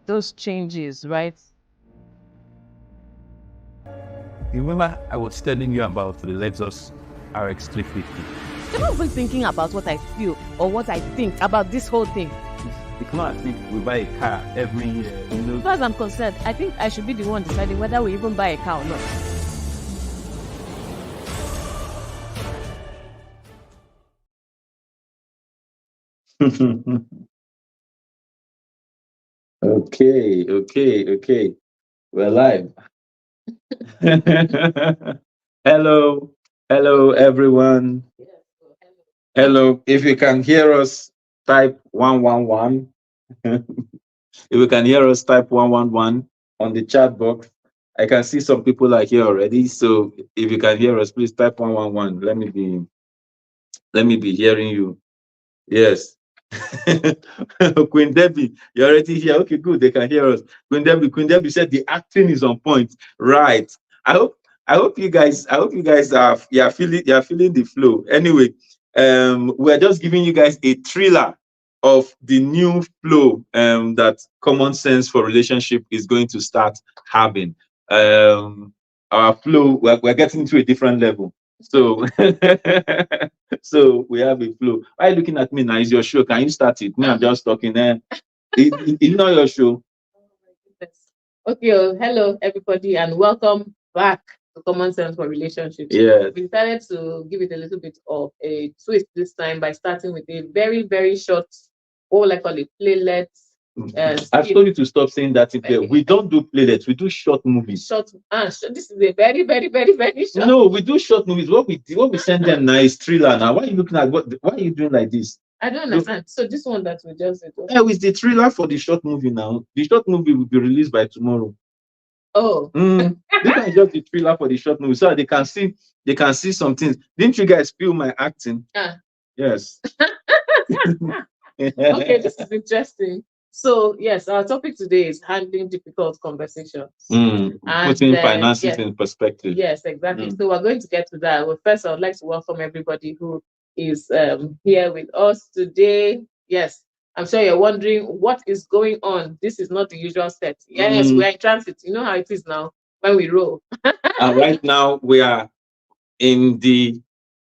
those changes, right? Remember, I was telling you about the Lexus RX 350. You're not even thinking about what I feel or what I think about this whole thing. It's not as if we buy a car every year. As far as I'm concerned, I think I should be the one deciding whether we even buy a car or not. Okay. We're live. Hello, everyone. Hello. If you can hear us, type 111. If you can hear us, type 111 on the chat box. I can see some people are here already. So if you can hear us, please type 111. Let me be hearing you. Yes. Queen Debbie, you're already here. Okay, good. They can hear us. Queen Debbie said the acting is on point. Right. I hope you guys are feeling the flow. Anyway, we're just giving you guys a thriller of the new flow that Common Sense for Relationship is going to start having. Our flow, we're getting to a different level. So so we have a flow. Why are you looking at me now? It's your show. Can you start it? Me, I'm just talking. It's not your show. Okay, hello everybody and welcome back to Common Sense for Relationships. Yeah. We decided to give it a little bit of a twist this time by starting with a very, very short, what I call it, playlet. I've told you to stop saying that. We don't do playlets, we do short movies. This is a very, very, very, very short. No, we do short movies. What we send them now is thriller. Now, why are you looking at why are you doing like this? I don't understand. So this one that we just did. It's the thriller for the short movie now. The short movie will be released by tomorrow. Oh. This one is just the thriller for the short movie, so they can see some things. Didn't you guys feel my acting? Yes. Okay, this is interesting. So yes, our topic today is handling difficult conversations. And putting finances in perspective. Yes, exactly. So we're going to get to that. Well, first, I would like to welcome everybody who is here with us today. Yes, I'm sure you're wondering what is going on. This is not the usual set. Yes, we're in transit. You know how it is now when we roll. And right now we are in the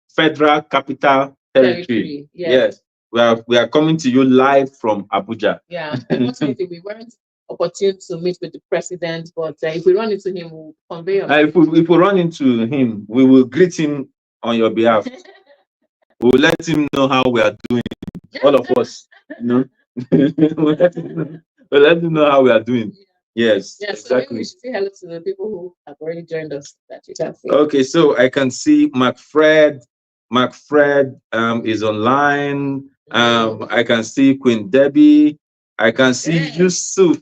Federal Capital Territory. Yes. We are coming to you live from Abuja. Yeah, unfortunately, we weren't opportune to meet with the president, but if we run into him, we'll convey him. If we run into him, we will greet him on your behalf. We'll let him know how we are doing. All of us, we'll let him know how we are doing. Yes, exactly. So maybe we should say hello to the people who have already joined us that you can see. Okay, so I can see McFred is online. I can see Queen Debbie. I can see Yusuf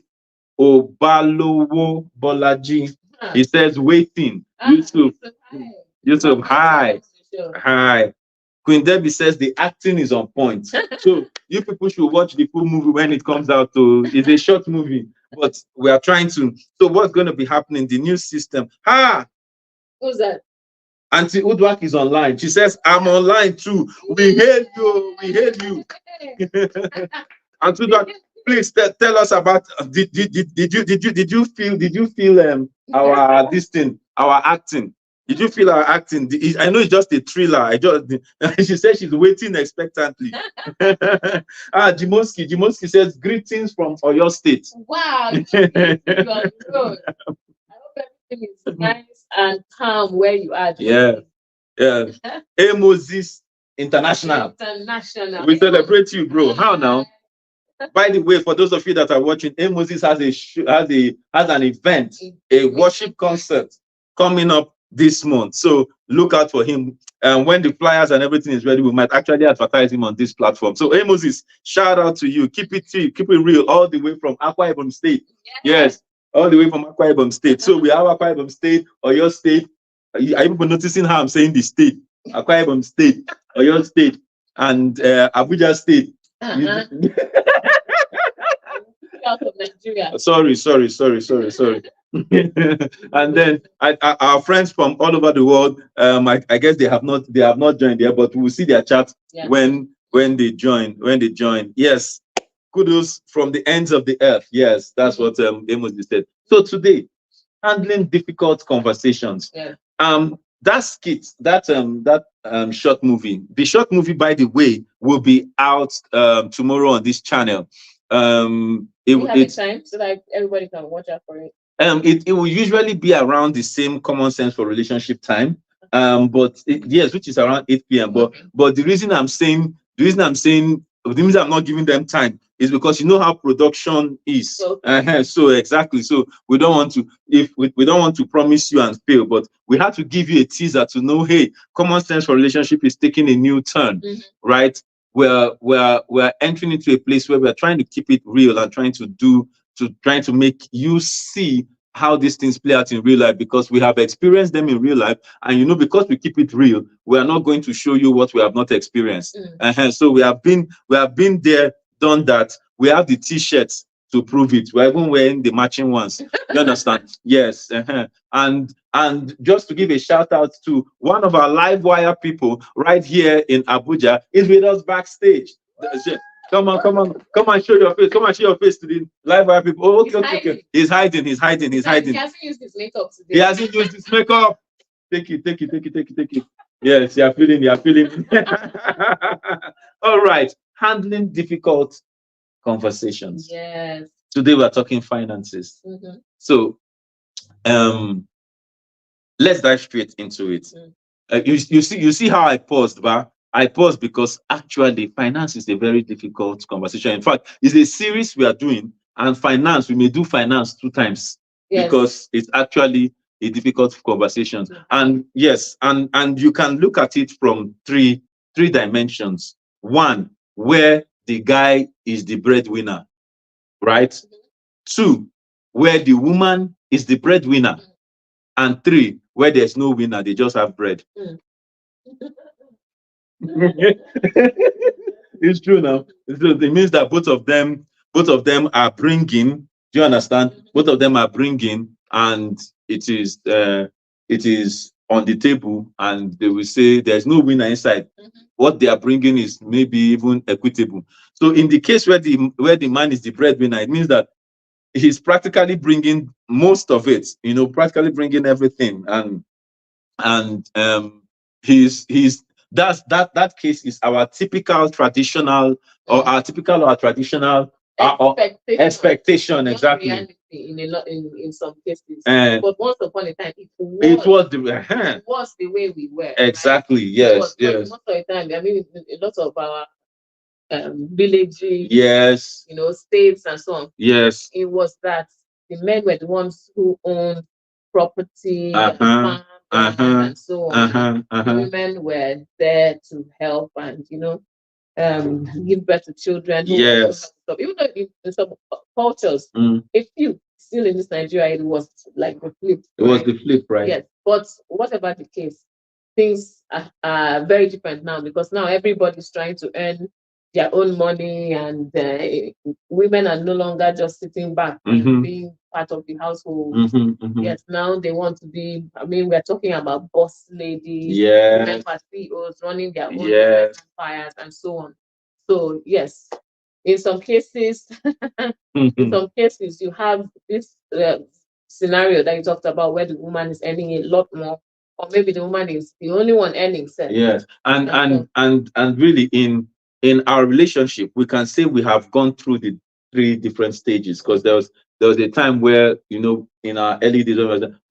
Obalowo Bolaji. He says waiting. Yusuf, hi. Hi. Queen Debbie says the acting is on point. So you people should watch the full movie when it comes out. It's a short movie, but we are trying to. So what's going to be happening? The new system. Who's that? Auntie Udwak is online. She says, I'm online too. We hate you. We hate you. Auntie Udwak, please tell us about did you feel our acting? Did you feel our acting? I know it's just a thriller. She said she's waiting expectantly. Jimoski says greetings from Oyo State. Wow, you are good. I hope everything is nice and calm where you are. Yeah. Moses International. We celebrate you, bro. How now? By the way, for those of you that are watching, Moses has an event, a worship concert coming up this month. So look out for him. When the flyers and everything is ready, we might actually advertise him on this platform. So Moses, shout out to you. Keep it real, all the way from Akwa Ibom State. Yes, all the way from Akwa Ibom State. So we have Akwa Ibom State, Oyo State. Are you people noticing how I'm saying the state? Akwa Ibom State, Oyo State, and Abuja State. Out of Nigeria. Sorry. And then our friends from all over the world, I guess they have not joined there, but we'll see their chat when they join. Yes. kudos from the ends of the earth. Yes, that's what Amos said. So today, handling difficult conversations. Yeah. That skit, that short movie. The short movie, by the way, will be out tomorrow on this channel. We have a time so that everybody can watch out for it. It will usually be around the same Common Sense for Relationship time. But yes, which is around 8 p.m. But the reason I'm saying the reason I'm not giving them time is because you know how production is. So exactly. So we don't want to, if we don't want to promise you and fail, but we have to give you a teaser to know, hey, Common Sense for Relationship is taking a new turn, right? We're entering into a place where we're trying to keep it real and trying to make you see how these things play out in real life, because we have experienced them in real life, and because we keep it real, we are not going to show you what we have not experienced. So we have been there, done that. We have the t-shirts to prove it. We're even wearing the matching ones. You understand? Yes. And just to give a shout out to one of our live wire people right here in Abuja is with us backstage. Come on, show your face. Come on, show your face to the live wire people. Oh, okay. He's hiding. He hasn't used his makeup today. He hasn't used his makeup. Take it. Yes, you are feeling. All right. Handling difficult conversations. Yes. Today we are talking finances. So, let's dive straight into it. You see how I paused, but I paused because actually finance is a very difficult conversation. In fact, it's a series we are doing, and we may do finance 2 times because it's actually a difficult conversation. And yes, and you can look at it from three dimensions. One, where the guy is the breadwinner, right? 2, where the woman is the breadwinner. And 3, where there's no winner, they just have bread. It's true now. It means that both of them are bringing. Do you understand? Both of them are bringing, and it is on the table, and they will say there's no winner inside. What they are bringing is maybe even equitable. So in the case where the man is the breadwinner, it means that he's practically bringing most of it. Practically bringing everything, and he's that case is our typical traditional or our traditional expectation. Exactly. In some cases, but once upon a time it was the way we were. Exactly. Right? Yes. Most of the time, I mean, a lot of our villages, states and so on. Yes. It was that the men were the ones who owned property, farm, and so on. The women were there to help and give birth to children. Yes. Even though in some cultures, a few still in this Nigeria, it was like the flip. It was the flip, right? Yes. But whatever the case, things are very different now, because now everybody's trying to earn their own money, and women are no longer just sitting back and being part of the household. Yes, now they want to be. I mean, we're talking about boss ladies, women CEOs running their own empires and so on. So yes, in some cases, you have this scenario that you talked about where the woman is earning a lot more, or maybe the woman is the only one earning. Yes, and really in our relationship, we can say we have gone through the 3 different stages, because there was a time where in our early days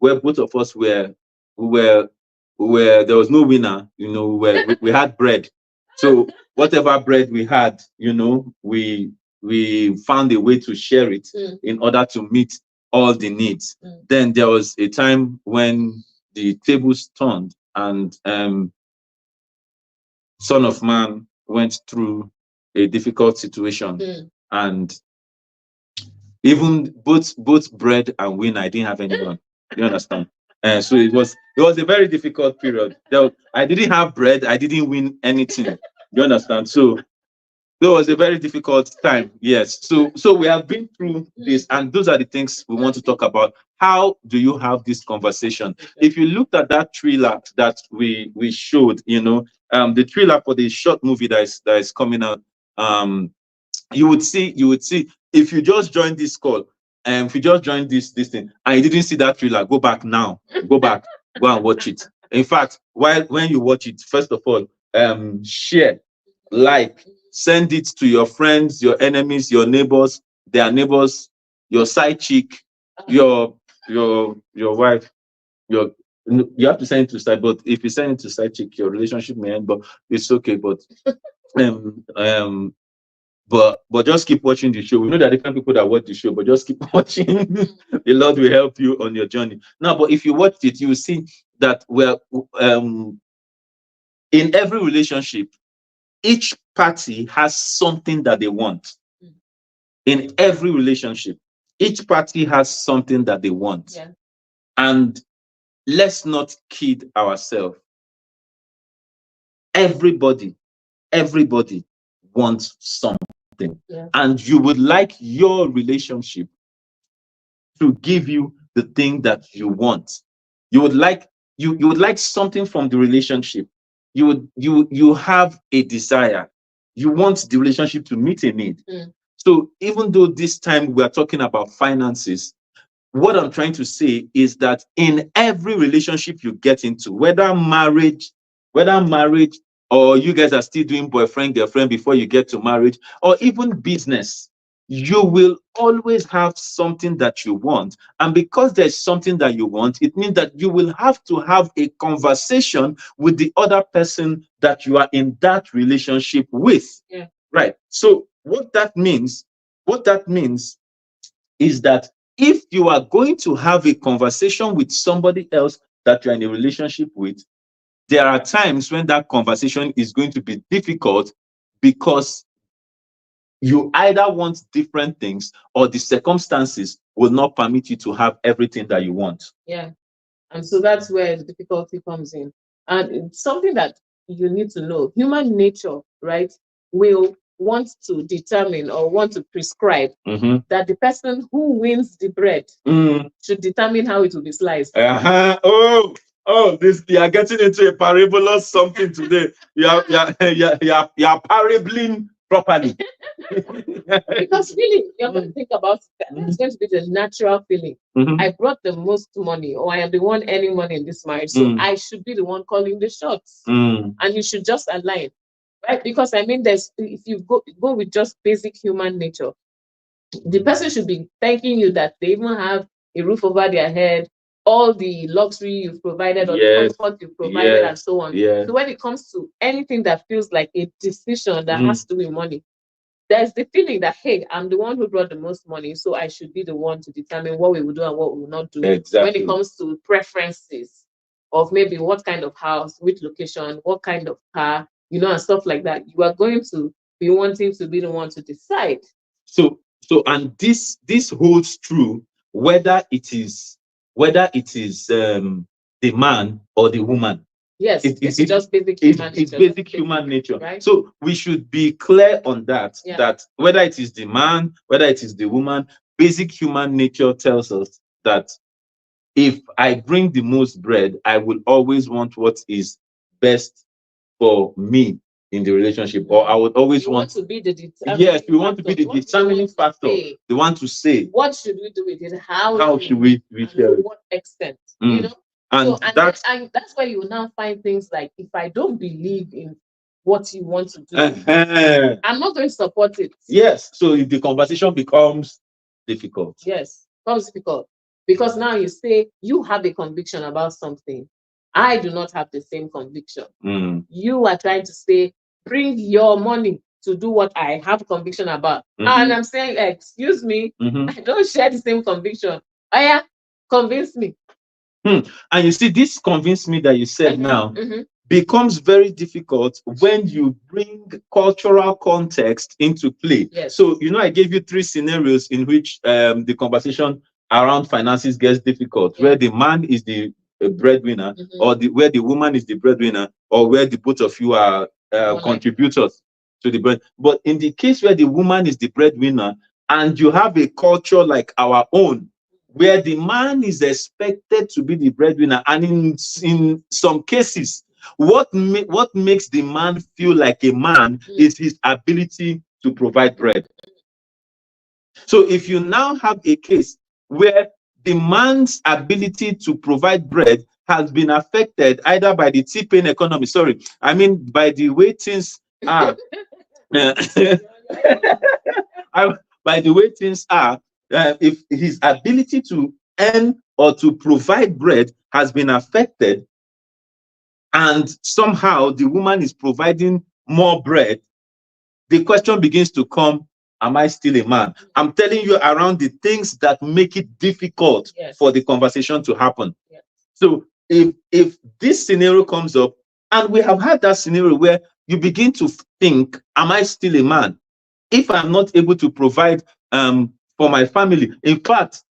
where both of us were there was no winner. We had bread, so whatever bread we had, we found a way to share it in order to meet all the needs. Then there was a time when the tables turned, and Son of Man went through a difficult situation, and even both bread and win, I didn't have anyone. You understand? So it was a very difficult period. I didn't have bread, I didn't win anything. You understand? So it was a very difficult time. Yes. So we have been through this, and those are the things we want to talk about. How do you have this conversation? If you looked at that trailer that we showed, the trailer for the short movie that is coming out, you would see, if you just joined this call, and if you just joined this thing and you didn't see that trailer, go back now. Go back, go and watch it. In fact, when you watch it, first of all, share, like, send it to your friends, your enemies, your neighbors, their neighbors, your side chick, your wife, you have to send it to side, but if you send it to side chick, your relationship may end, but it's okay. But um um but just keep watching the show. We know that different people that watch the show, but just keep watching. The Lord will help you on your journey. Now, but if you watch it, you will see that in every relationship, each party has something that they want. In every relationship, each party has something that they want. Yeah. And let's not kid ourselves. Everybody wants something. Yeah. And you would like your relationship to give you the thing that you want. You would like something from the relationship. You have a desire. You want the relationship to meet a need. So even though this time we are talking about finances, what I'm trying to say is that in every relationship you get into, whether marriage, or you guys are still doing boyfriend, girlfriend before you get to marriage, or even business, you will always have something that you want. And because there's something that you want, it means that you will have to have a conversation with the other person that you are in that relationship with. Yeah. Right. So what that means is that if you are going to have a conversation with somebody else that you're in a relationship with, there are times when that conversation is going to be difficult because you either want different things or the circumstances will not permit you to have everything that you want. Yeah. And so that's where the difficulty comes in. And it's something that you need to know. Human nature, right, will want to determine or want to prescribe that the person who wins the bread should determine how it will be sliced. Oh, this, you are getting into a parable or something today. You are parabling properly. Because really, you're going to think about that. That's going to be the natural feeling. I brought the most money, or I am the one earning money in this marriage, so I should be the one calling the shots. And you should just align, right? Because I mean, if you go with just basic human nature, the person should be thanking you that they even have a roof over their head, all the luxury you've provided, or the comfort you've provided, and so on. So when it comes to anything that feels like a decision that has to do with money, there's the feeling that, hey, I'm the one who brought the most money, so I should be the one to determine what we will do and what we will not do. Exactly. When it comes to preferences of maybe what kind of house, which location, what kind of car, and stuff like that, you are going to be wanting to be the one to decide. So and this holds true whether it is the man or the woman. Yes, it's just basic human nature. It's basic human nature. Right? So we should be clear on that, Yeah. that whether it is the man, whether it is the woman, basic human nature tells us that if I bring the most bread, I will always want what is best for me in the relationship, or I would always want to be the yes, we want to be the determining factor. They want to say, what should we do with it? How should we share it? To what extent? And that's where you will now find things like, if I don't believe in what you want to do, I'm not going to support it. Yes. So if the conversation becomes difficult. Yes, becomes difficult. Because now you say you have a conviction about something. I do not have the same conviction. You are trying to say, bring your money to do what I have conviction about. And I'm saying, excuse me, I don't share the same conviction. Oh yeah, convince me. And you see, this convince me that you said now becomes very difficult when you bring cultural context into play. Yes. So, I gave you 3 scenarios in which the conversation around finances gets difficult, where the man is the breadwinner, or where the woman is the breadwinner, or where the both of you are contributors to the bread. But in the case where the woman is the breadwinner, and you have a culture like our own, where the man is expected to be the breadwinner, and in some cases, what makes the man feel like a man is his ability to provide bread. So if you now have a case where the man's ability to provide bread has been affected either by the T-pain economy, by the way things are, by the way things are, if his ability to earn or to provide bread has been affected, and somehow the woman is providing more bread, the question begins to come, am I still a man? I'm telling you around the things that make it difficult for the conversation to happen. Yes. So if this scenario comes up, and we have had that scenario where you begin to think, am I still a man? If I'm not able to provide for my family. In fact,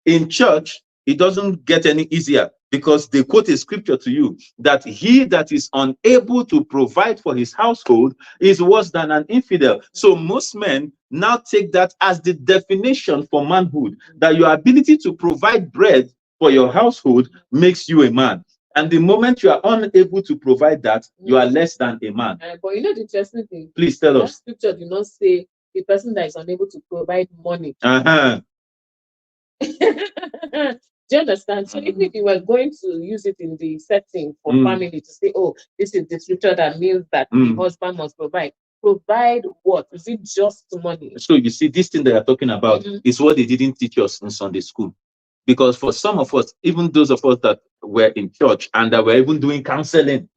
in church, it doesn't get any easier, because they quote a scripture to you that he that is unable to provide for his household is worse than an infidel. So most men now take that as the definition for manhood, that your ability to provide bread for your household makes you a man. And the moment you are unable to provide that, you are less than a man. But you know the interesting thing? Please tell that us. Scripture did not say the person that is unable to provide money. Do you understand? So even if you were going to use it in the setting for family to say, oh, this is the scripture that means that the husband must provide. Provide what? Is it just money? So you see, this thing that you're talking about is what they didn't teach us in Sunday school. Because for some of us, even those of us that were in church and that were even doing counseling,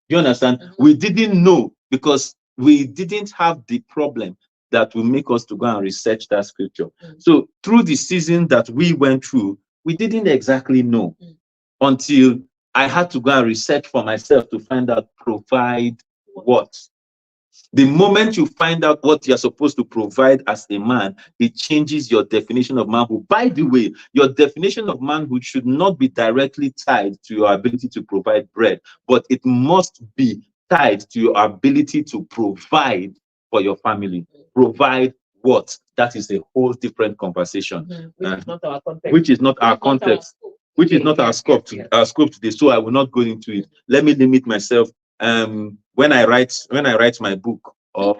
you understand? We didn't know, because we didn't have the problem that will make us to go and research that scripture. So through the season that we went through, we didn't exactly know until I had to go and research for myself to find out provide what. The moment you find out what you're supposed to provide as a man, it changes your definition of manhood. By the way, your definition of manhood should not be directly tied to your ability to provide bread, but it must be tied to your ability to provide for your family. Provide what? That is a whole different conversation. Which is not our context. Which is not our context. Which is not our scope today. So I will not go into it. Let me limit myself. When I write my book, or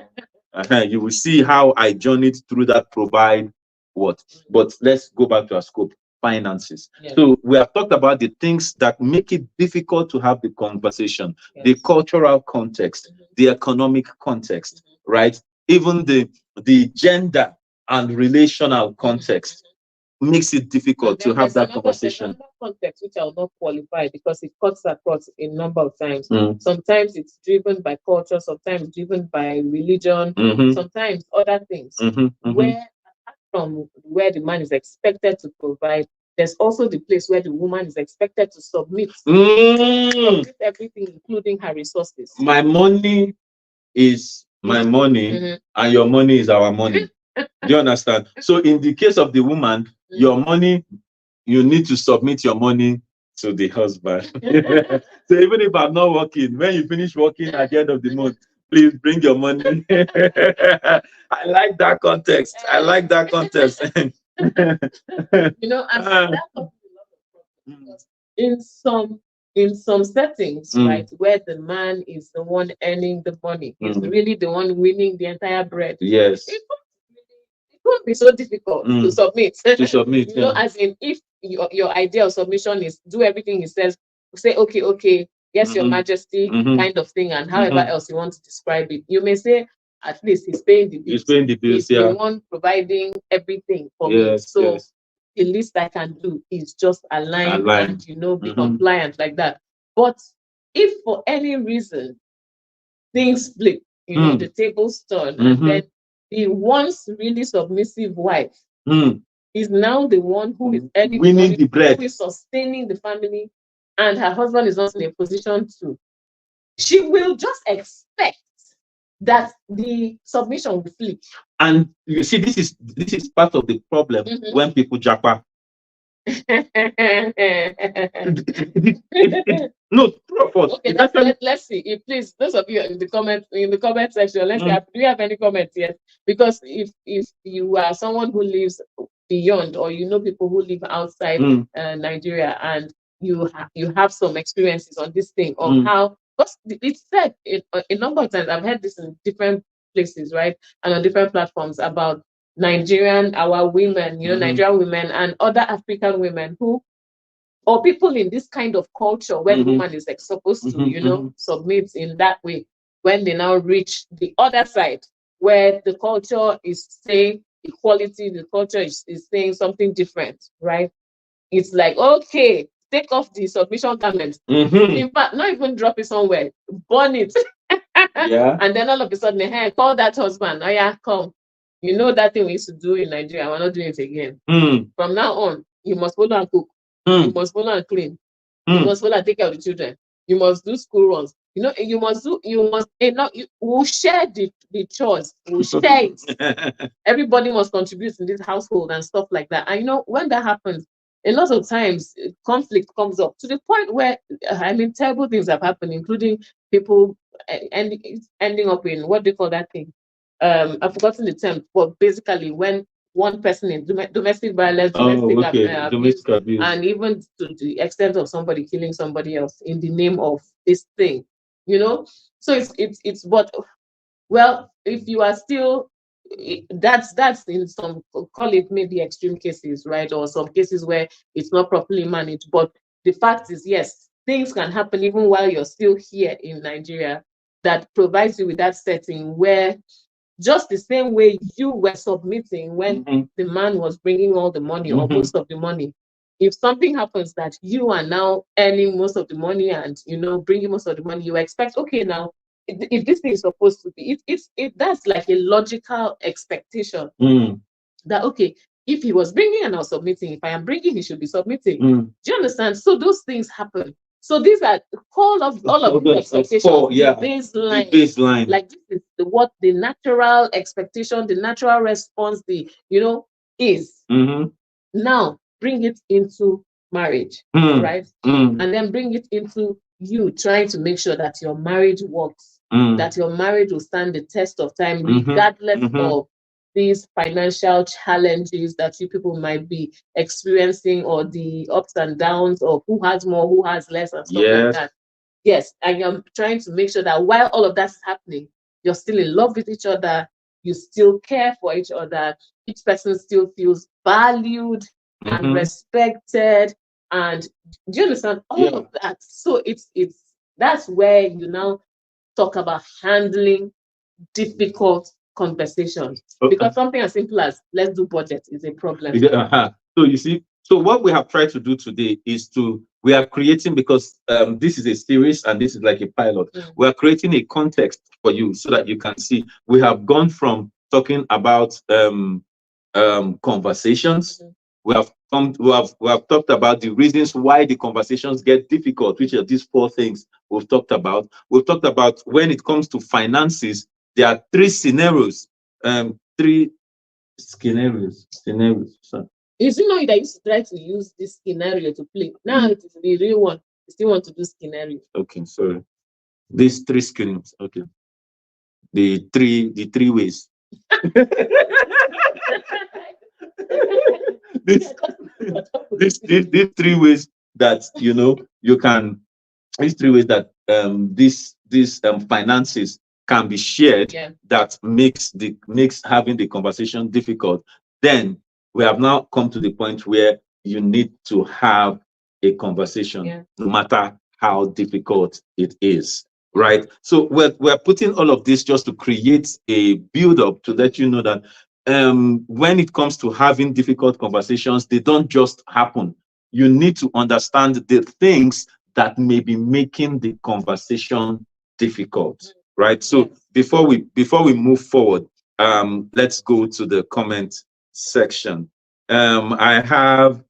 you will see how I journeyed through that provide what. But let's go back to our scope, finances. So we have talked about the things that make it difficult to have the conversation, the cultural context, the economic context, right? Even the gender and relational context makes it difficult to have that conversation. There's another context which I will not qualify, because it cuts across a number of times. Sometimes it's driven by culture, sometimes driven by religion, sometimes other things. Where, apart from where the man is expected to provide, there's also the place where the woman is expected to submit everything, including her resources. My money is my money, and your money is our money. Do you understand? So in the case of the woman, your money, you need to submit your money to the husband. So even if I'm not working, when you finish working at the end of the month, please bring your money. I like that context. I like that context. You know, and that because in some settings, right, where the man is the one earning the money, he's really the one winning the entire bread. Yes. It won't be so difficult to submit. To submit, you know, as in, if your idea of submission is do everything he says, say okay, yes, your majesty, kind of thing, and however else you want to describe it. You may say, at least he's paying the bills. He's paying the bills, he's the one providing everything for me. So the least I can do is just align. And, you know, be compliant like that. But if for any reason things flip, you know, the tables turn, and then the once really submissive wife is now the one who is earning winning the bread, who is sustaining the family, and her husband is not in a position to, she will just expect that the submission will flip. And you see, this is part of the problem when people japa. No, okay, let's see. Please, those of you in the comment section, let's see. Do you have any comments yet? Because if you are someone who lives beyond, or you know people who live outside Nigeria, and you have some experiences on this thing of how, because it's said a number of times, I've heard this in different places, right? And on different platforms about our women, Nigerian women and other African women who, or people in this kind of culture where the woman is like supposed to, submit in that way, when they now reach the other side where the culture is saying equality, the culture is saying something different, right? It's like, okay, take off the submission garment. In fact, not even drop it somewhere, burn it. Yeah. And then all of a sudden, hey, call that husband. Oh yeah, come. You know that thing we used to do in Nigeria, we're not doing it again. From now on, you must follow and cook. You must follow and clean. You must follow and take care of the children. You must do school runs. We'll share the chores. We'll share it. Everybody must contribute in this household and stuff like that. And when that happens, a lot of times conflict comes up to the point where terrible things have happened, including people ending up in, what do you call that thing? I've forgotten the term, but basically when one person in domestic violence, domestic abuse, and even to the extent of somebody killing somebody else in the name of this thing, So it's but well, if you are still, that's in some, call it maybe extreme cases, right? Or some cases where it's not properly managed. But the fact is, yes, things can happen even while you're still here in Nigeria, that provides you with that setting where, just the same way you were submitting when the man was bringing all the money or most of the money, if something happens that you are now earning most of the money and bringing most of the money, you expect, okay, now if this thing is supposed to be, that's like a logical expectation that, okay, if he was bringing and I was submitting, if I am bringing, he should be submitting. Do you understand? So those things happen. So these are all of the expectations, the baseline. Like, this is what the natural expectation, the natural response, is. Now bring it into marriage, right? And then bring it into you trying to make sure that your marriage works, that your marriage will stand the test of time, regardless of these financial challenges that you people might be experiencing, or the ups and downs of who has more, who has less, and stuff like that. Yes, and you're trying to make sure that while all of that's happening, you're still in love with each other, you still care for each other, each person still feels valued and respected, and do you understand all of that? So that's where you now talk about handling difficult conversations, because something as simple as let's do budget is a problem. So you see, so what we have tried to do today is we are creating, because this is a series and this is like a pilot. We are creating a context for you so that you can see. We have gone from talking about conversations. We have talked about the reasons why the conversations get difficult, which are these 4 things we've talked about. We've talked about when it comes to finances, there are 3 scenarios. 3 scenarios. So. Is it not that I used to try to use this scenario to play? Now it is the real one. You still want to do scenario. Okay, sorry. These 3 scenarios. Okay. The three ways. These 3 ways that you can, these 3 ways that these finances can be shared, that makes having the conversation difficult. Then we have now come to the point where you need to have a conversation, no matter how difficult it is, right? So we're putting all of this just to create a build-up to let you know that when it comes to having difficult conversations, they don't just happen. You need to understand the things that may be making the conversation difficult, right? So before we move forward, let's go to the comment section. I have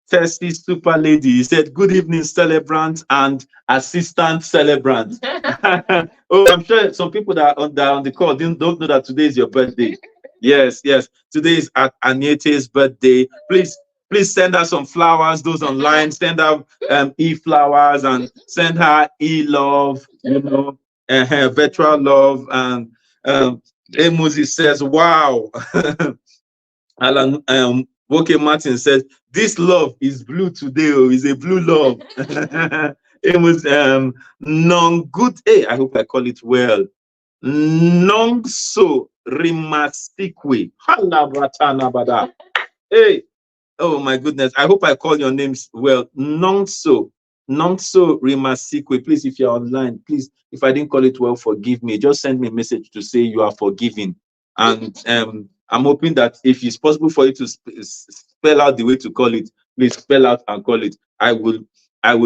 Tessie Super Lady. He said, "Good evening, celebrant and assistant celebrant." Oh, I'm sure some people that are on the call don't know that today is your birthday. Yes. Today is Anietie's birthday. Please send her some flowers. Those online, send her e-flowers and send her e-love, virtual love. And Emuzi says, "Wow." Alan Woke Martin says, "This love is blue today. Oh, is a blue love." It was non good. Hey, I hope I call it well. Nongso Rimasikwe. Halabratanabada. Hey, oh my goodness. I hope I call your names well. Nongso Rimasikwe. Please, if you're online, please, if I didn't call it well, forgive me. Just send me a message to say you are forgiven. And I'm hoping that if it's possible for you to spell out the way to call it, please spell out and call it. I will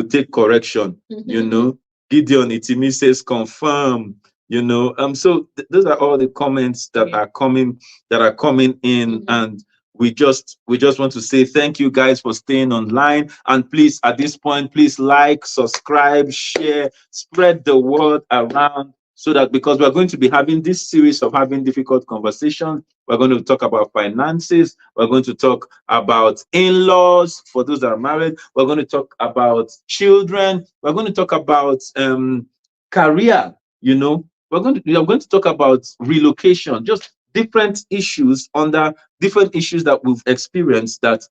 take correction. You know, Gideon Itimi says confirm. You know, so those are all the comments that are coming in, and we just want to say thank you guys for staying online. And please, at this point, please like, subscribe, share, spread the word around, so that, because we're going to be having this series of having difficult conversations. We're going to talk about finances. We're going to talk about in-laws for those that are married. We're going to talk about children. We're going to talk about career. You know, we are going to talk about relocation, just different issues under different issues that we've experienced that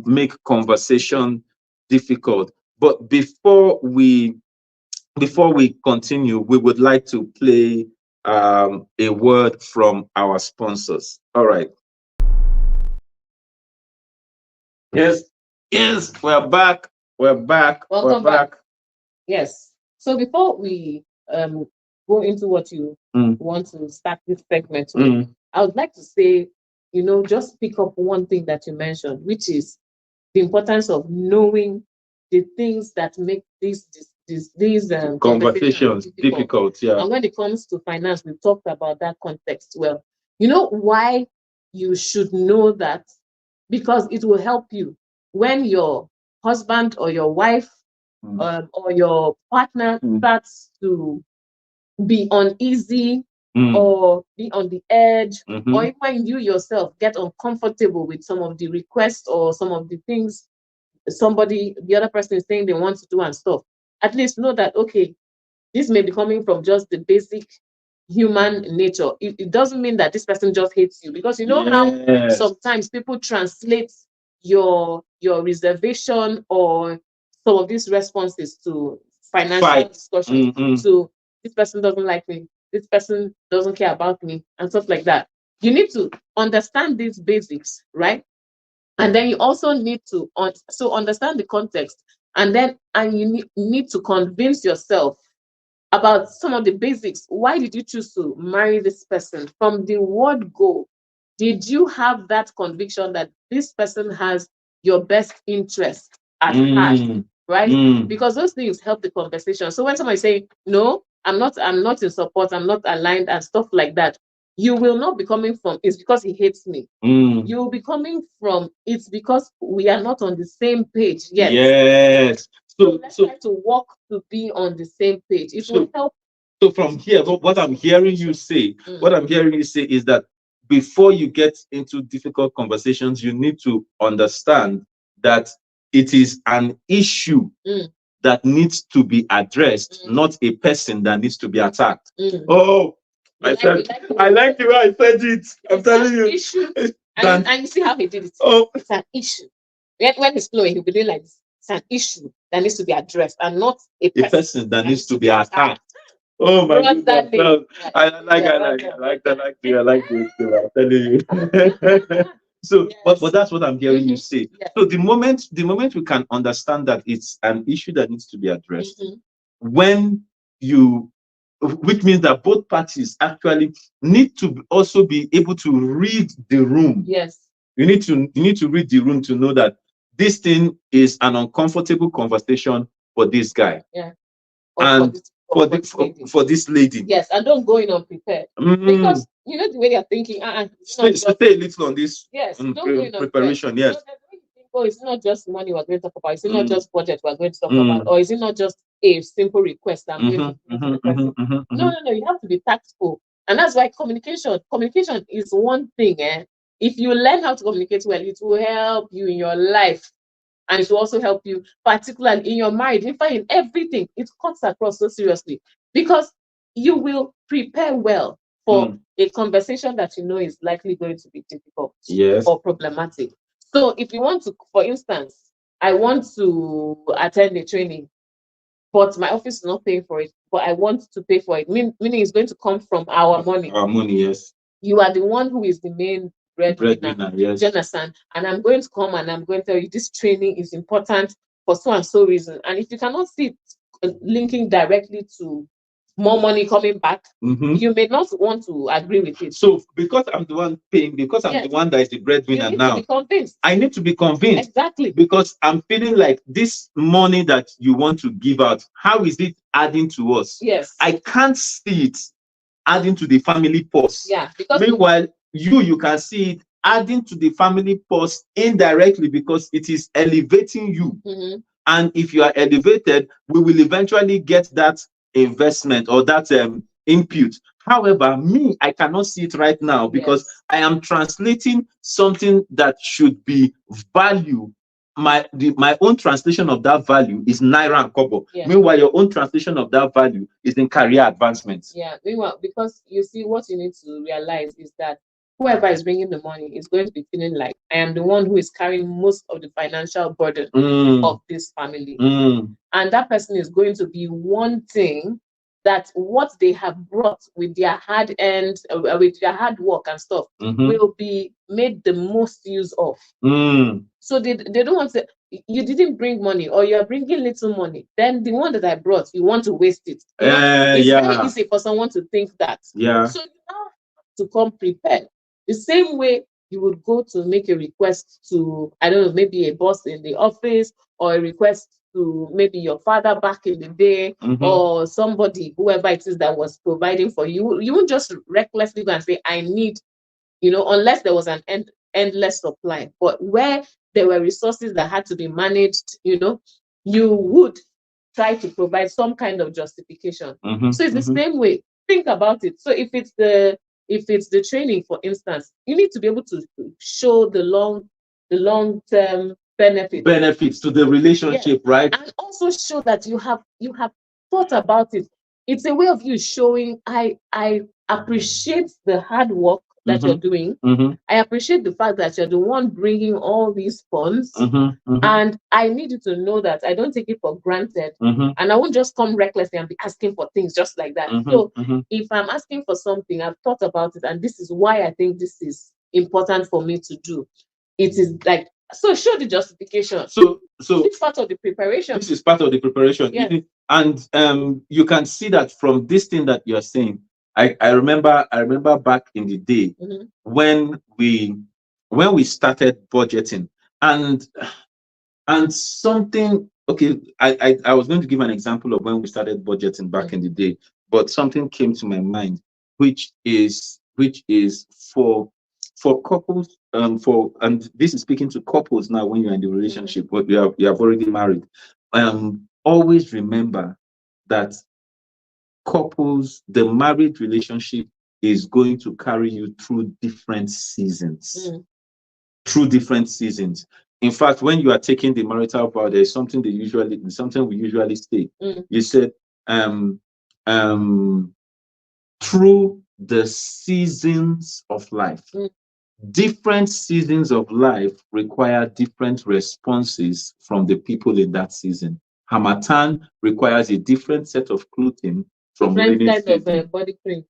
make conversation difficult. But before we continue, we would like to play a word from our sponsors. All right. Yes, we're back. Welcome back. Yes. So before we go into what you want to start this segment with, I would like to say, just pick up one thing that you mentioned, which is the importance of knowing the things that make these conversations difficult. Yeah. And when it comes to finance, we talked about that context. Well, you know why you should know that? Because it will help you when your husband or your wife or your partner starts to be uneasy or be on the edge, or even when you yourself get uncomfortable with some of the requests or some of the things the other person is saying they want to do and stuff. At least know that, okay, this may be coming from just the basic human nature. It doesn't mean that this person just hates you, because how sometimes people translate your reservation or some of these responses to financial discussion to this person doesn't like me, this person doesn't care about me, and stuff like that. You need to understand these basics, right? And then you also need to understand the context, and you need to convince yourself about some of the basics. Why did you choose to marry this person? From the word go, did you have that conviction that this person has your best interest at heart, right? Because those things help the conversation. So when somebody say, no, I'm not in support, I'm not aligned and stuff like that, you will not be coming from, it's because he hates me. You will be coming from, it's because we are not on the same page yet. Yes. So let's try to work to be on the same page. It will help. So from here, what I'm hearing you say, is that before you get into difficult conversations, you need to understand that it is an issue that needs to be addressed, not a person that needs to be attacked. Oh, I like the way I said it. I'm telling you. Issue. And you see how he did it. It's an issue. When he's flowing, he'll be doing like this. It's an issue that needs to be addressed, and not a person that needs to be attacked. Oh my goodness! No, I like this. I'm telling you. So, but that's what I'm hearing you say. So the moment we can understand that it's an issue that needs to be addressed, when which means that both parties actually need to also be able to read the room. Yes. You need to read the room to know that this thing is an uncomfortable conversation for this guy. Yeah. And for this lady. Yes, and don't go in unprepared. Because you know the way they're thinking. Stay a little on this. Yes, don't go in preparation. Yes. Oh, it's not just money we're going to talk about. It's not just budget we're going to talk about, or is it not just a simple request I'm going to do to the person? No. You have to be tactful, and that's why communication is one thing. If you learn how to communicate well, it will help you in your life. And it will also help you, particularly in your marriage. In fact, in everything, it cuts across so seriously, because you will prepare well for a conversation that you know is likely going to be difficult or problematic. So if you want to, for instance, I want to attend a training, but my office is not paying for it, but I want to pay for it. Meaning it's going to come from our money. Our money, yes. You are the one who is the main breadwinner. Yes. Do you understand? And I'm going to come and I'm going to tell you this training is important for so and so reason. And if you cannot see it linking directly to more money coming back, you may not want to agree with it. So because I'm the one paying, because I'm the one that is the breadwinner you need now, to be convinced. I need to be convinced. Exactly. Because I'm feeling like this money that you want to give out, how is it adding to us? Yes. I can't see it adding to the family purse. Yeah. Because meanwhile, you can see it adding to the family purse indirectly because it is elevating you. And if you are elevated, we will eventually get that investment or that input. However, me, I cannot see it right now because I am translating something that should be value. My own translation of that value is naira and kobo. Meanwhile, your own translation of that value is in career advancement. Yeah. Meanwhile, because you see, what you need to realize is that whoever is bringing the money is going to be feeling like I am the one who is carrying most of the financial burden of this family. And that person is going to be wanting that what they have brought with their hard work and stuff will be made the most use of. So they don't want to. You didn't bring money, or you're bringing little money. Then the one that I brought, you want to waste it. It's very easy for someone to think that. So you now have to come prepared. The same way you would go to make a request to, I don't know, maybe a boss in the office, or a request to maybe your father back in the day, or somebody, whoever it is that was providing for you. You won't just recklessly go and say, I need, unless there was an endless supply. But where there were resources that had to be managed, you would try to provide some kind of justification. So it's the same way. Think about it. So if it's the training, for instance, you need to be able to show the long-term benefits to the relationship, right? And also show that you have thought about it. It's a way of you showing I appreciate the hard work that you're doing. I appreciate the fact that you're the one bringing all these funds, and I need you to know that I don't take it for granted, and I won't just come recklessly and be asking for things just like that. So if I'm asking for something, I've thought about it, and this is why I think this is important for me to do. It is like, so show the justification. So it's part of the preparation. This is part of the preparation. Yes. And you can see that from this thing that you're saying. I remember back in the day when we started budgeting, and something, okay, I was going to give an example of when we started budgeting back in the day, but something came to my mind, which is for couples, and this is speaking to couples now when you're in the relationship, but you have already married. Always remember that couples, the married relationship is going to carry you through different seasons. In fact, when you are taking the marital vow, there's something we usually say. You said, through the seasons of life. Different seasons of life require different responses from the people in that season. Harmattan requires a different set of clothing from different kind of body cream.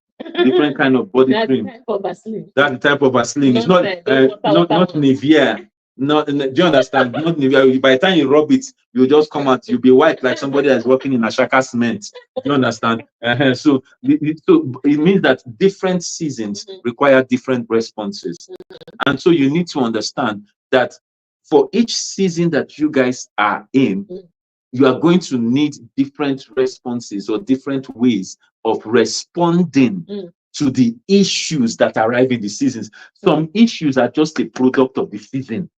Different kind of body cream. That's the type of Vaseline. It's not Nivea. Do you understand? Not Nivea. By the time you rub it, you just come out. You'll be white like somebody that's working in Ashaka cement. Do you understand? So it means that different seasons require different responses, and so you need to understand that for each season that you guys are in, you are going to need different responses or different ways of responding to the issues that arrive in the seasons. Some issues are just a product of the season.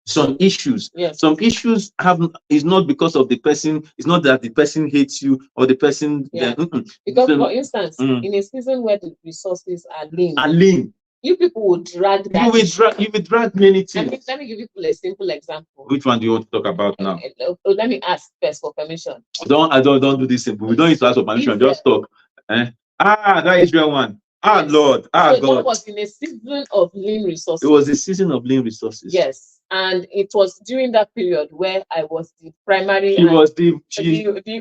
Some issues is not because of the person. It's not that the person hates you or the person. Because, for instance, in a season where the resources are lean, you people would drag that. You will drag many things. Let me give you a simple example. Which one do you want to talk about now? Let me ask first for permission. Don't do this simple. We don't need to ask for permission. Just talk. That Israel one. Ah, Lord. Ah, so God. that was in a season of lean resources. It was a season of lean resources. Yes. And it was during that period where I was the primary. She was the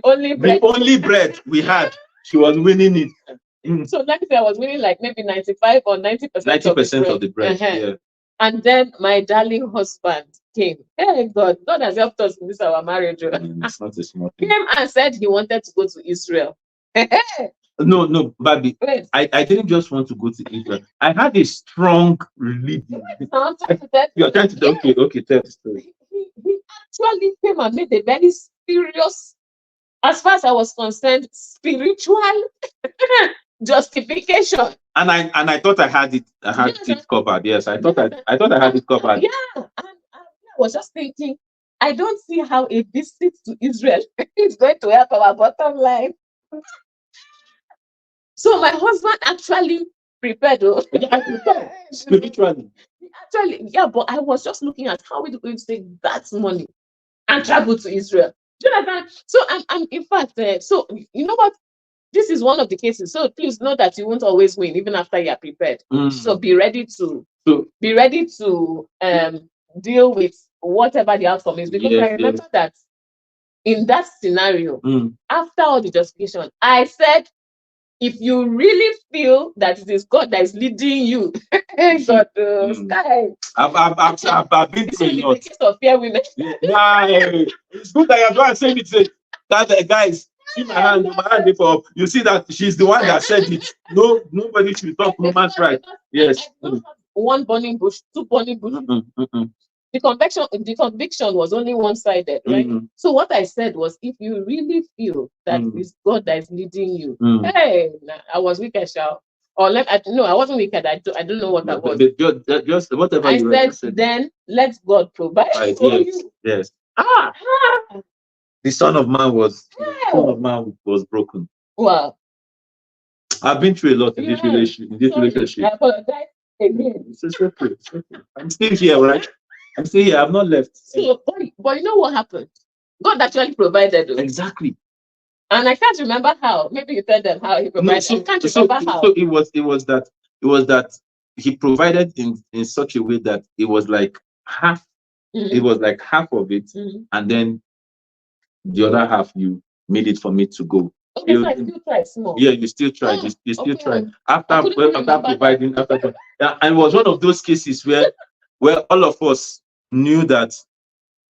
only bread. The only bread we had. She was winning it. So like I was winning like maybe 95 or 90% 90% of the bread. Yeah. And then my darling husband came. Hey God has helped us in this our marriage. It's not a small thing. Came and said he wanted to go to Israel. No, Babi. I didn't just want to go to Israel. I had a strong religion. You're trying to tell okay, tell the story. He actually came and made a very serious, as far as I was concerned, spiritual justification. And I thought I had it. I had it covered. Yes, I thought I had it covered. Yeah, and I was just thinking, I don't see how a visit to Israel is going to help our bottom line. So my husband actually prepared. Spiritually. Actually, yeah, but I was just looking at how we're going to take that money and travel to Israel. Do you understand? So I'm in fact, so you know what? This is one of the cases. So please know that you won't always win, even after you are prepared. So be ready to deal with whatever the outcome is. Because I remember that in that scenario, after all the justification, I said, if you really feel that it is God that is leading you, God, sky. I've been through a lot. The case of fear women. It's good that you're going to say it. That guys. See my hand before. You see that she's the one that said it. No, nobody should talk woman's right. Yes. One burning bush, two burning bushes. The conviction was only one-sided, right? So what I said was, if you really feel that it's God that is leading you, hey, I was wicked, shall. Or I wasn't wicked. I don't know what I was. Just whatever I said, then let God provide for you. Yes. The Son of Man was broken. Wow. I've been through a lot in this relationship. I apologize again. It's okay. I'm still here, right? I'm still here. I've not left. So, but you know what happened? God actually provided. Exactly. And I can't remember how. Maybe you tell them how he provided. I can't remember how. So it was that he provided in such a way that it was like half. It was like half of it, and then the other half you made it for me to go. Okay, so I still tried small. Yeah, you still tried. You still tried. After providing, and it was one of those cases where all of us knew that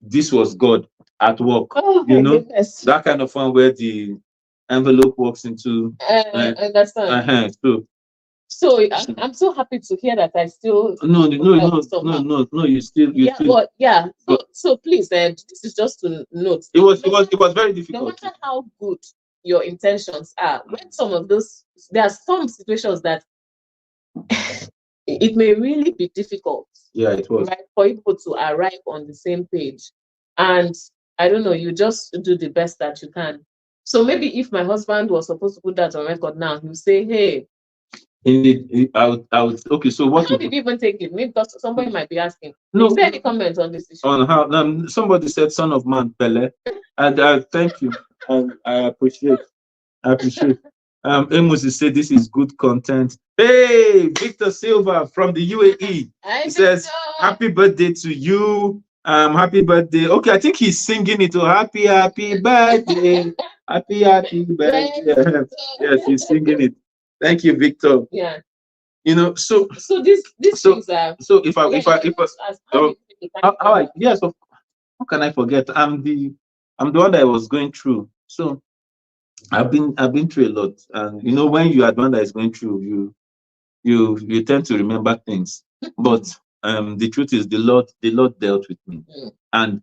this was God at work. Goodness. That kind of one where the envelope walks into. I understand. So I'm so happy to hear that I still no you still so please this is just to note it was very difficult. No matter how good your intentions are, when there are some situations that it may really be difficult, it was, right, for people to arrive on the same page, and I don't know, you just do the best that you can. So maybe if my husband was supposed to put that on record now, he'll say, hey, I would okay. So what? How did you even take it? Maybe because somebody might be asking. No. Is there any comments on this issue? On how somebody said "Son of Man, Pele," and thank you, and I appreciate. Amos said this is good content. Hey, Victor Silva from the UAE. He says, "Happy birthday to you. Happy birthday." Okay, I think he's singing it. Oh, happy birthday, happy birthday. Yes, he's singing it. Thank you, Victor. Yeah. So these things are. So if I how can I forget? I'm the one that I was going through. So I've been through a lot, and when you are the one that is going through, you tend to remember things. But the truth is, the Lord dealt with me, and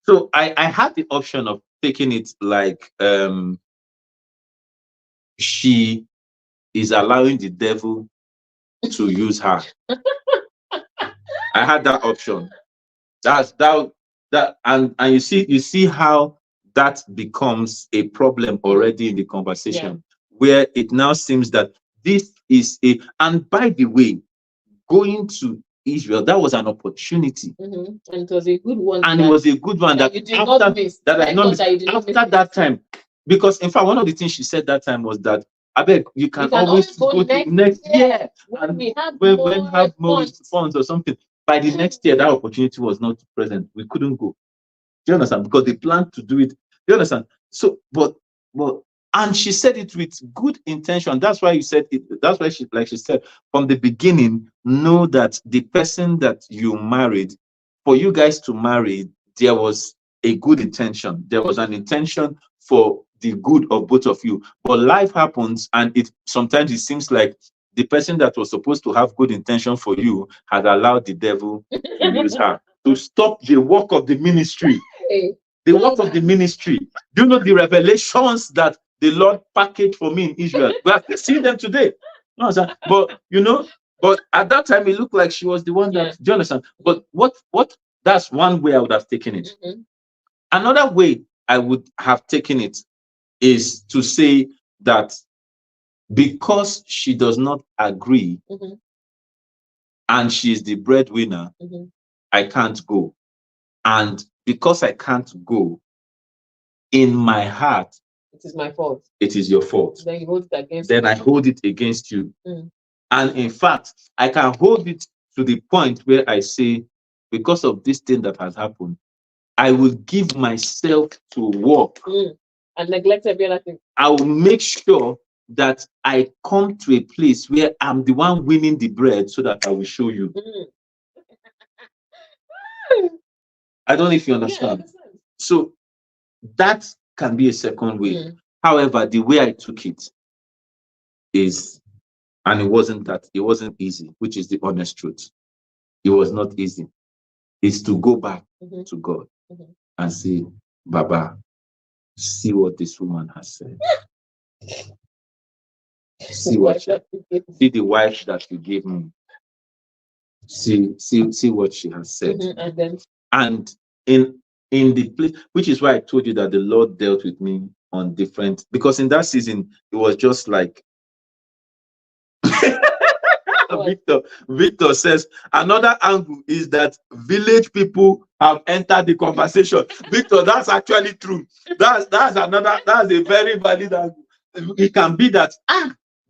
so I had the option of taking it like she is allowing the devil to use her. I had that option. And you see how that becomes a problem already in the conversation, where it now seems that this is and by the way, going to Israel, that was an opportunity. And it was a good one. And it was a good one that after that time. Because in fact, one of the things she said that time was that I beg, you can always go to next year when we have when more have more funds. funds or something. By the next year, that opportunity was not present. We couldn't go. Do you understand? Because they planned to do it. Do you understand? So, but and she said it with good intention. That's why you said it. That's why she said from the beginning, know that the person that you married, for you guys to marry, there was a good intention. There was an intention for the good of both of you. But life happens, and it sometimes it seems like the person that was supposed to have good intention for you has allowed the devil to use her to stop the work of the ministry. The work of the ministry. Do you know the revelations that the Lord packaged for me in Israel? We have seen them today. No, sir. But but at that time it looked like she was the one that, do you understand? But what that's one way I would have taken it. Another way I would have taken it is to say that because she does not agree and she's the breadwinner, I can't go. And because I can't go, in my heart, it is my fault. It is your fault. Then you hold it against Then me. I hold it against you. And in fact, I can hold it to the point where I say, because of this thing that has happened, I will give myself to work. And neglect every other thing. I will make sure that I come to a place where I'm the one winning the bread so that I will show you. I don't know if you understand. So that can be a second way. However, the way I took it is, and it wasn't easy, which is the honest truth. It was not easy. Is to go back to God and say, Baba, see what this woman has said. See the wife that you gave me. See what she has said. And in the place, which is why I told you that the Lord dealt with me on different, because in that season it was just like Victor says another angle is that village people have entered the conversation. Victor, that's actually true. That's a very valid angle. It can be that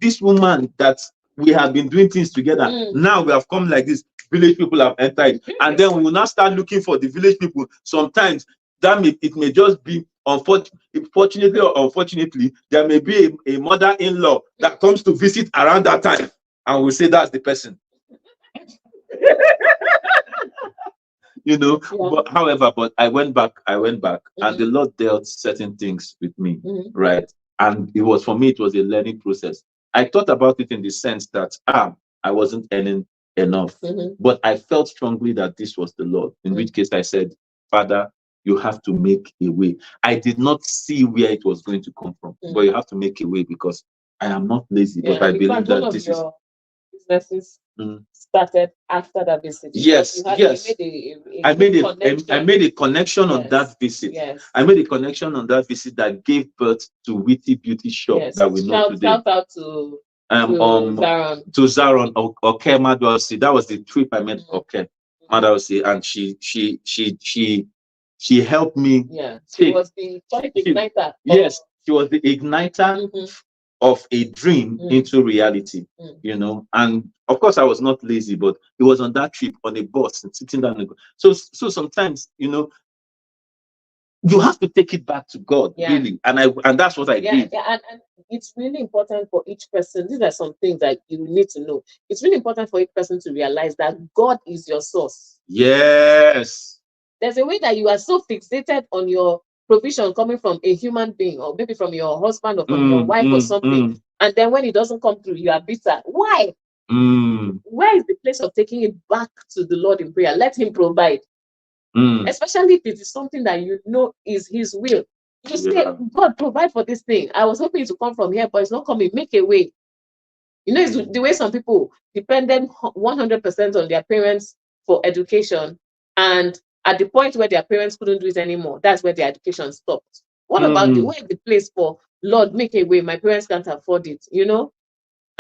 this woman that we have been doing things together, now we have come like this, village people have entered, and then we will now start looking for the village people. Sometimes it may just be fortunately or unfortunately, there may be a mother-in-law that comes to visit around that time, and we'll say that's the person. But however, I went back, and the Lord dealt certain things with me, right? And it was, for me, it was a learning process. I thought about it in the sense that I wasn't earning enough, but I felt strongly that this was the Lord, in which case I said, Father, you have to make a way. I did not see where it was going to come from, but you have to make a way, because I am not lazy, but I believe that this is businesses started after that visit. Yes. I made a connection on that visit. I made a connection on that visit that gave birth to Witty Beauty Shop that we know today. Shout out to Zaron Okay Madwasi. That was the trip I met Okay Madwasi, and she helped me. She was the igniter. Yes, she was the igniter of a dream into reality, and of course I was not lazy, but it was on that trip on a bus and sitting down. So sometimes, you have to take it back to God, really, and that's what I did. And it's really important for each person. These are some things that you need to know. It's really important for each person to realize that God is your source. Yes. There's a way that you are so fixated on your provision coming from a human being, or maybe from your husband or from your wife or something, and then when it doesn't come through, you are bitter. Why? Where is the place of taking it back to the Lord in prayer? Let him provide, especially if it is something that you know is his will. You say, God, provide for this thing. I was hoping to come from here, but it's not coming. Make a way. It's the way some people depended 100% on their parents for education, and at the point where their parents couldn't do it anymore, that's where their education stopped. What about the place for, Lord, make a way, my parents can't afford it,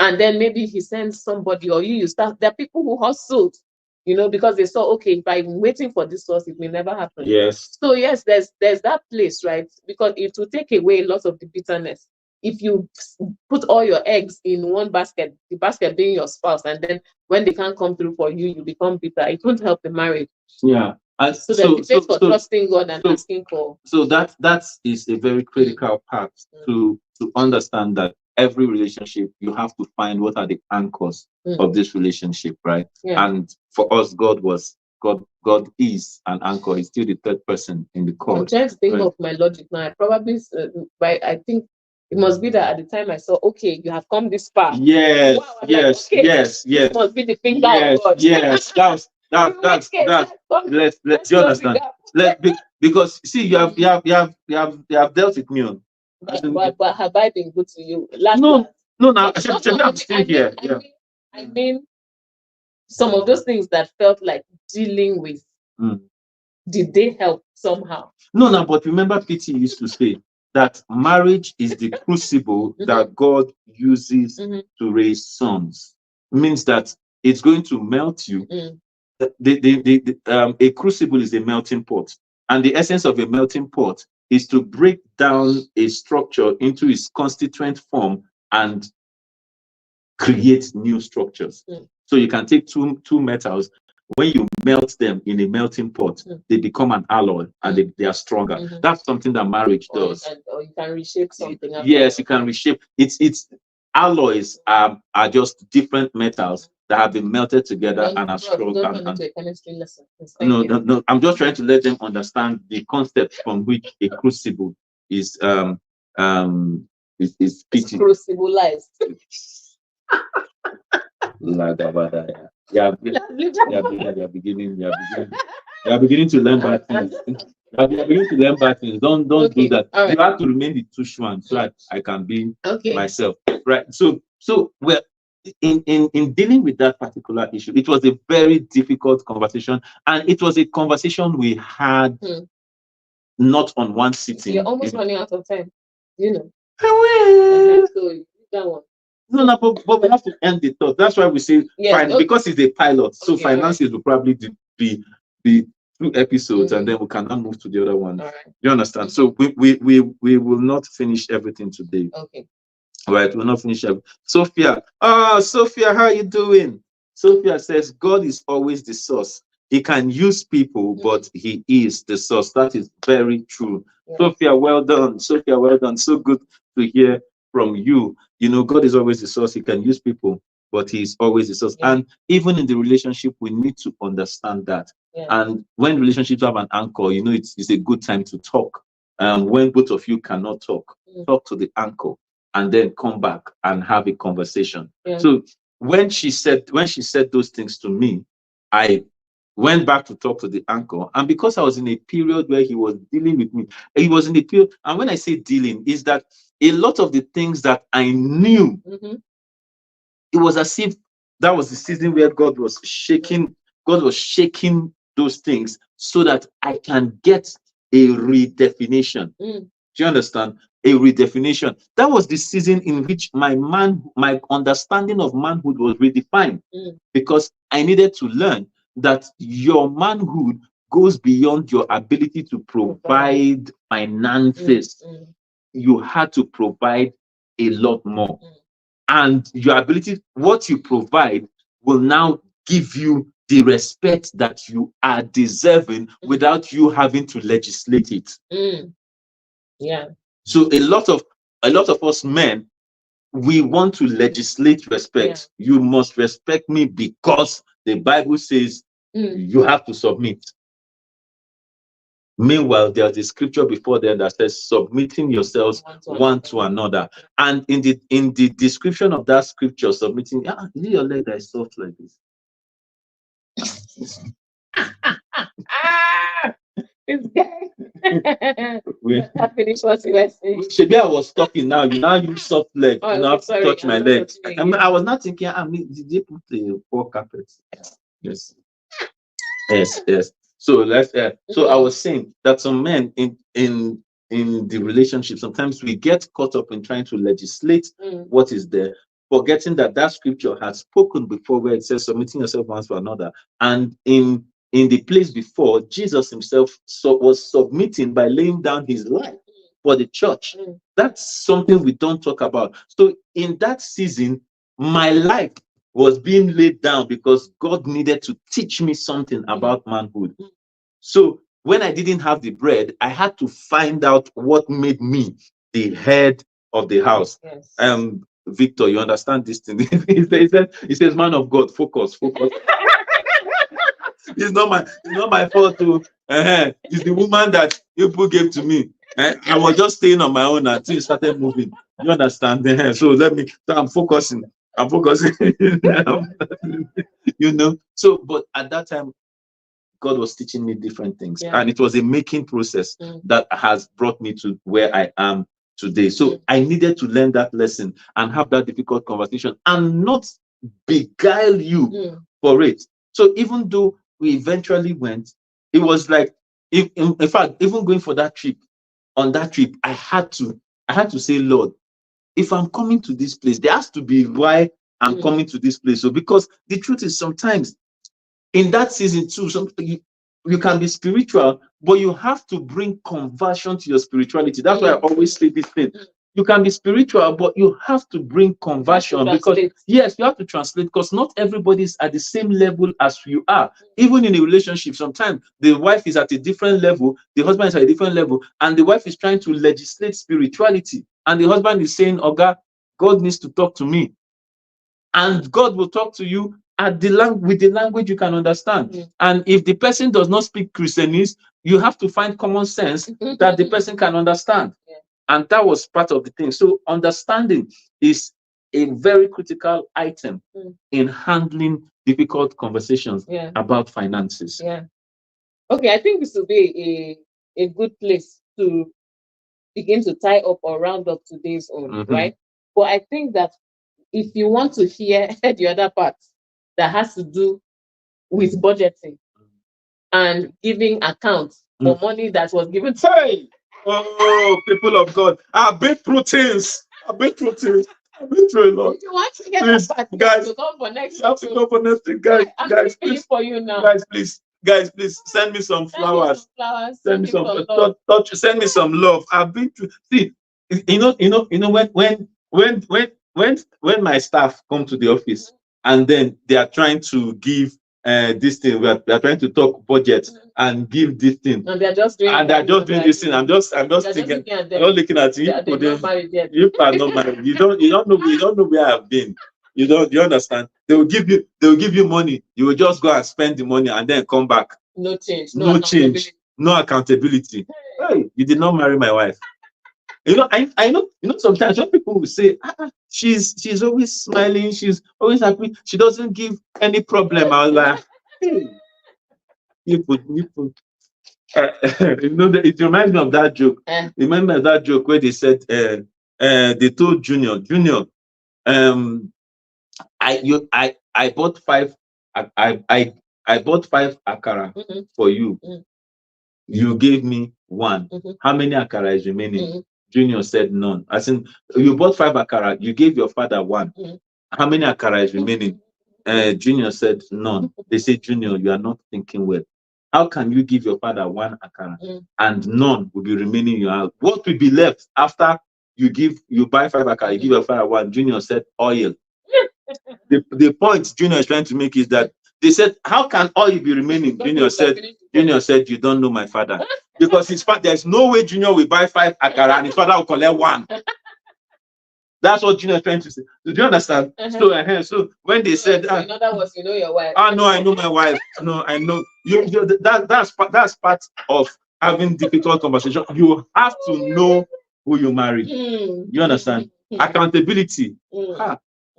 and then maybe he sends somebody, or you start. There are people who hustled, because they saw, okay, if I'm waiting for this source, it may never happen. Yes. So yes, there's that place, right? Because it will take away lots of the bitterness. if you put all your eggs in one basket, the basket being your spouse, and then when they can't come through for you, you become bitter, it won't help the marriage. Yeah. And so there's the faith for trusting God and asking for. So that is a very critical part to understand that every relationship, you have to find what are the anchors of this relationship, right? Yeah. And for us, God is an anchor. He's still the third person in the chord. I'm trying to think of my logic now. I probably, I think it must be that at the time I saw, okay, you have come this far. Yes, wow, yes, like, okay, yes. This must be the finger of God. Yes, that's let's you understand. Because see, you have dealt with me on. But have I been good to you? No, I'm still here. I mean, some of those things that felt like dealing with, did they help somehow? No, but remember, P.T. used to say that marriage is the crucible that God uses to raise sons. Means that it's going to melt you. A crucible is a melting pot, and the essence of a melting pot is to break down a structure into its constituent form and create new structures. So you can take two metals. When you melt them in a melting pot, they become an alloy and they are stronger. That's something that marriage does. Or you can reshape something. Yes, you can reshape. It's alloys are just different metals that have been melted together and are strong. Don't into a chemistry lesson. No. I'm just trying to let them understand the concept from which a crucible is crucibilized. You're beginning to learn bad things. You're beginning to learn bad things. Don't do that. Right. You have to remain the Tushuan so that I can be myself. Right. So well, in dealing with that particular issue, it was a very difficult conversation, and it was a conversation we had not on one sitting. You're almost running out of time. You know. So that one. No, but we have to end the thought. That's why we say because it's a pilot. So finances will probably be 2 episodes, and then we can now move to the other one. Right. You understand? So we will not finish everything today. Okay. Right, we'll not finish everything. Sophia, Sophia, how are you doing? Sophia says God is always the source. He can use people, but he is the source. That is very true. Yes. Sophia, well done. Sophia, well done. So good to hear from you. You know, God is always the source. He can use people, but he's always the source. Yeah. And even in the relationship, we need to understand that. Yeah. And when relationships have an anchor, you know, it's a good time to talk. When both of you cannot talk, talk to the anchor and then come back and have a conversation. Yeah. So when she said those things to me, I went back to talk to the anchor. And because I was in a period where he was dealing with me, he was in a period, and when I say dealing, is that a lot of the things that I knew, it was as if that was the season where God was shaking those things so that I can get a redefinition. Do you understand? A redefinition. That was the season in which my understanding of manhood was redefined, because I needed to learn that your manhood goes beyond your ability to provide finances. You had to provide a lot more. And your ability, what you provide, will now give you the respect that you are deserving without you having to legislate it. Yeah. So a lot of us men, we want to legislate respect. Yeah. You must respect me because the Bible says you have to submit. Meanwhile, there's a scripture before them that says submitting yourselves one to another. And in the description of that scripture, submitting, is it your leg that is soft like this? This guy. I finished what you were saying. Maybe I was talking now. You now use soft leg. You now touch my leg. I was not thinking, did they put the poor carpet? Yes. Yes. So let's. So I was saying that some men in the relationship, sometimes we get caught up in trying to legislate what is there, forgetting that scripture has spoken before, where it says submitting yourself one to another. And in the place before, Jesus himself was submitting by laying down his life. for the church. That's something we don't talk about. So in that season, my life was being laid down because God needed to teach me something about manhood. So when I didn't have the bread, I had to find out what made me the head of the house. Yes. Victor, you understand this thing? He says, man of God, focus. It's not my fault too. It's the woman that people gave to me. I was just staying on my own until it started moving. You understand? So I'm focusing. So, but at that time, God was teaching me different things. Yeah. And it was a making process that has brought me to where I am today. So I needed to learn that lesson and have that difficult conversation and not beguile you for it. So even though we eventually went, it was like, in fact, even going for that trip, on that trip, I had to say, Lord, if I'm coming to this place, there has to be why I'm coming to this place. So because the truth is, sometimes in that season too, you can be spiritual, but you have to bring conversion to your spirituality. That's why I always say this thing. You can be spiritual, but you have to bring conversion, because yes, you have to translate, because not everybody is at the same level as you are. Even in a relationship, sometimes the wife is at a different level, the husband is at a different level, and the wife is trying to legislate spirituality, and the husband is saying, Oga, God needs to talk to me. And God will talk to you with the language you can understand. And if the person does not speak Christianese, you have to find common sense that the person can understand. And that was part of the thing. So understanding is a very critical item in handling difficult conversations about finances. Yeah. Okay, I think this will be a good place to begin to tie up or round up today's own, right? But I think that if you want to hear the other part that has to do with budgeting and giving accounts for money that was given to People of God, I've been through things. I've been through a lot. If you want to get Please, that part, guys, to come for next you have to go for next week, guys. Guys, please, for you now. Guys, please send me some flowers. Send me some touch. Send me some love. I've been through. See, when my staff come to the office and then they are trying to give this thing, we are trying to talk budget and give this thing, and they're just doing this thing. I'm just thinking, I'm not looking at you. You are not married. You don't know where I've been. You understand? They will give you money. You will just go and spend the money and then come back. No change. No accountability. Hey, you did not marry my wife. I know. Sometimes when people will say, she's always smiling, she's always happy, she doesn't give any problem. I was like, hey, you put. It reminds me of that joke. Remember that joke where they said, they told Junior, I bought five, I bought 5 akara for you. You gave me 1. How many akara is remaining? Junior said none. I said, you bought 5 akara, you gave your father 1. How many akara is remaining? Junior said none. They said, Junior, you are not thinking well. How can you give your father 1 akara and none will be remaining in your house? What will be left after you buy 5 akara, you give your father 1? Junior said oil. The point Junior is trying to make is that they said, how can oil be remaining? Junior said, you don't know my father. Because his father, there's no way Junior will buy 5 akara and his father will collect 1. That's what Junior is trying to say. Do you understand? So when they said, in other words, you know your wife. No, I know my wife. No, I know that's part of having difficult conversation. You have to know who you marry. You understand? Accountability.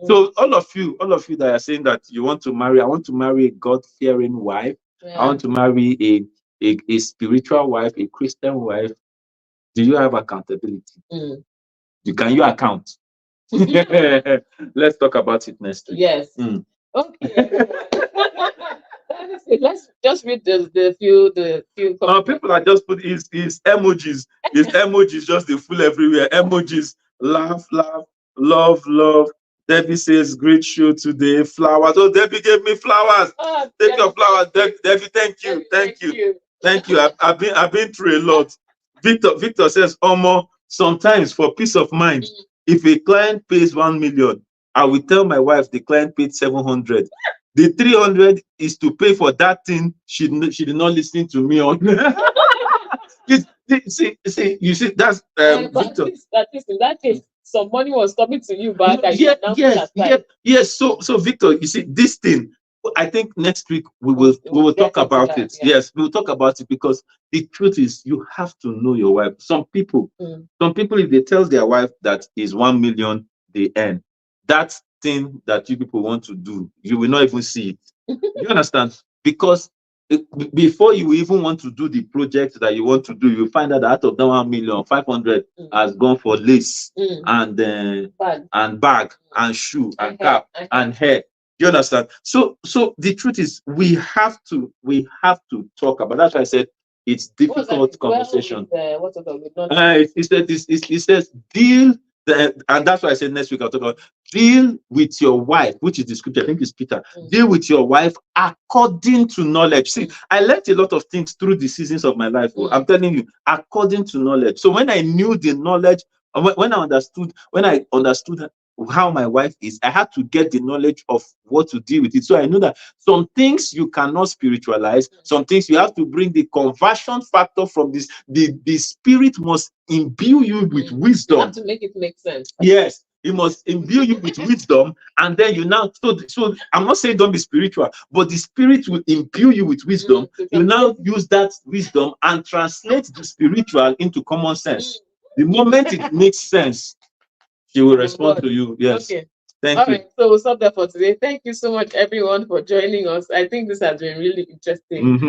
So all of you that are saying that you want to marry, I want to marry a God-fearing wife. I want to marry a spiritual wife, a Christian wife. Do you have accountability? Can you account? Let's talk about it next week. Yes. Okay. Let's just read the few people are just put is emojis. Is emojis just the full everywhere. Emojis, laugh, love. Debbie says, great show today. Flowers. Oh, Debbie gave me flowers. Take your flowers. Debbie, thank you. I've been through a lot. Victor says, Omo, sometimes for peace of mind, if a client pays 1 million, I will tell my wife the client paid 700. The 300 is to pay for that thing she did not listen to me on. See, you see, that's Victor. At least in that case, some money was coming to you back. Yes. So Victor, you see, this thing, I think next week we will talk about it. Yeah. Yes, we will talk about it, because the truth is, you have to know your wife. Some people, if they tell their wife that is 1 million they earn, that thing that you people want to do, you will not even see it. You understand? Because before you even want to do the project that you want to do, you find out that out of that 1,500,000 has gone for lace and bag and shoe and cap and hair. You understand? So the truth is, we have to talk about. That's why I said it's difficult conversation. It says deal. And that's why I said next week I'll talk about deal with your wife, which is the scripture. I think it's Peter. Deal with your wife according to knowledge. See, I learned a lot of things through the seasons of my life. I'm telling you, according to knowledge. So when I knew the knowledge, when I understood how my wife is, I had to get the knowledge of what to deal with it. So I know that some things you cannot spiritualize, some things you have to bring the conversion factor from this. The spirit must imbue you with wisdom. You have to make it make sense. Yes, he must imbue you with wisdom, and then you now. So I'm not saying don't be spiritual, but the spirit will imbue you with wisdom. You now use that wisdom and translate the spiritual into common sense. The moment it makes sense, she will respond to you. Yes. Okay. Thank you. Right, so we'll stop there for today. Thank you so much, everyone, for joining us. I think this has been really interesting.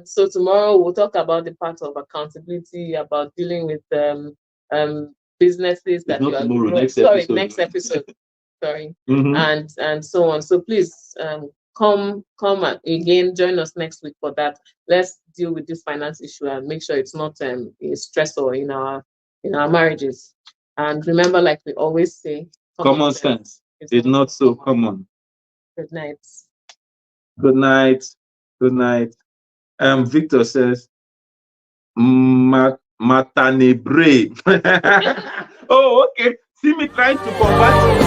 So tomorrow we'll talk about the part of accountability, about dealing with businesses that you are growing. Next episode. Sorry. And so on. So please come again, join us next week for that. Let's deal with this finance issue and make sure it's not a stressor in our marriages. And remember, like we always say, common sense is not so common. Good night. Good night. Good night. Victor says, Matanebre. Oh, okay. See me trying to convert.